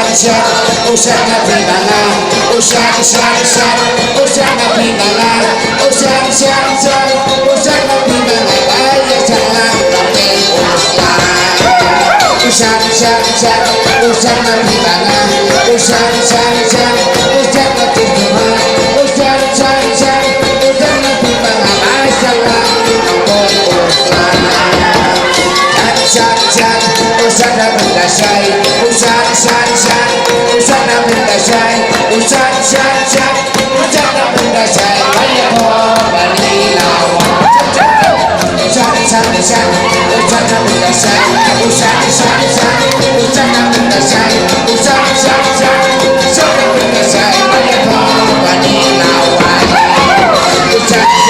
Usan na pinala, usan na pinala, usan na pinala, ay salam kami usan na pinala, usan na pinala, usan na pinala, ay salam kami usan na berdasai, usan na berdasai, usan na berdasai, banyak korban lawan. Usan na berdasai, usan na berdasai, usan na berdasai, banyak korban lawan. Usan